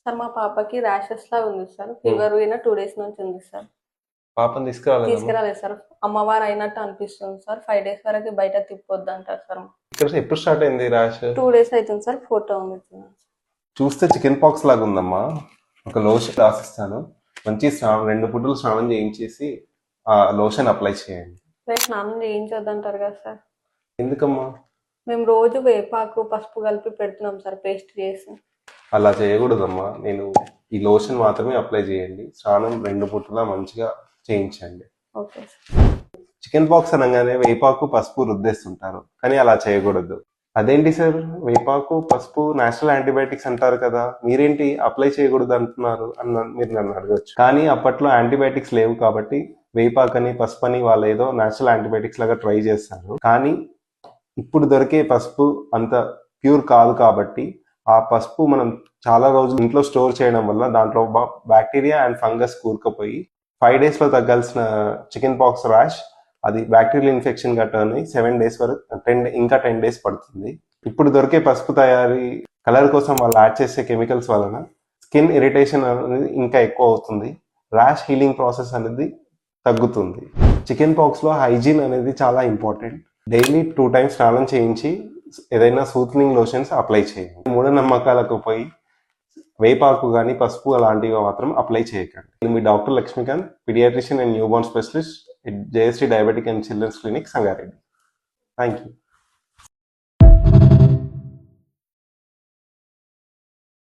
Sir మా పాపకి rashes లాగా ఉంది సార్. ఫీవర్ పోయిన 2 డేస్ నుంచి ఉంది సార్. పాపని తీసుకురాలేదమ్మా? తీసుకురాలేదు సార్. అమ్మవారు అయినట్టు అనిపిస్తుంది సార్. 5 డేస్ వరకు బయట తిప్పొద్దు అంటారు సార్. ఇక్కడ ఎప్పుడు స్టార్ట్ అయింది ర్యాష్? 2 డేస్ అవుతుంది సార్. ఫోటో ఉంది. చూస్తే చికెన్ పాక్స్ లాగా ఉందమ్మా. ఒక లోషన్ రాసిస్తాను, మంచి స్నానం 2 పూటలు స్నానం చేయించేసి ఆ లోషన్ అప్లై చేయండి. రేపు స్నానం చేయించొద్దంటారు కదా సార్. ఎందుకమ్మా? మేము రోజు వేపాకు పసుపు కలిపి పెడుతున్నాం సార్, పేస్ట్ చేసి. అలా చేయకూడదమ్మా. నేను ఈ లోషన్ మాత్రమే అప్లై చేయండి. స్నానం 2 పూటలా మంచిగా చేయించండి. Okay sir. చికెన్ పాక్స్ అనగానే వేపాకు పసుపు రుద్దేస్తుంటారు, కానీ అలా చేయకూడదు. అదేంటి సార్, వేపాకు పసుపు నేచురల్ యాంటీబయాటిక్స్ అంటారు కదా, మీరేంటి అప్లై చేయకూడదు అంటున్నారు మీరు నన్ను అడగచ్చు. కానీ అప్పట్లో యాంటీబయాటిక్స్ లేవు కాబట్టి వేపాకని పసుపు అని వాళ్ళు ఏదో నేచురల్ యాంటీబయాటిక్స్ లాగా ట్రై చేస్తారు. కానీ ఇప్పుడు దొరికే పసుపు అంత ప్యూర్ కాదు కాబట్టి ఆ పసుపు మనం చాలా రోజులు ఇంట్లో స్టోర్ చేయడం వల్ల దాంట్లో బ్యాక్టీరియా అండ్ ఫంగస్ కూరుకుపోయి 5 days లో తగ్గాల్సిన చికెన్ పాక్స్ ర్యాష్ అది బ్యాక్టీరియల్ ఇన్ఫెక్షన్ గా టర్న్ అయ్యి 7 days వరకు ఇంకా 10 days పడుతుంది. ఇప్పుడు దొరికే పసుపు తయారీ కలర్ కోసం వాళ్ళు యాడ్ చేసే కెమికల్స్ వలన స్కిన్ ఇరిటేషన్ అనేది ఇంకా ఎక్కువ అవుతుంది. ర్యాష్ హీలింగ్ ప్రాసెస్ అనేది తగ్గుతుంది. చికెన్ పాక్స్ లో హైజీన్ అనేది చాలా ఇంపార్టెంట్. డైలీ 2 times స్నానం చేయించి ఏదైనా సూత్నింగ్ లోషన్స్ అప్లై చేయండి. మూఢనమ్మకాలకు పోయి వేపాకు కానీ పసుపు అలాంటివి మాత్రం అప్లై చేయకండి. నేను మీ doctor Lakshmikant, paediatrician and newborn specialist at JST Diabetic and Children's Clinic, Sangareddy. Thank you.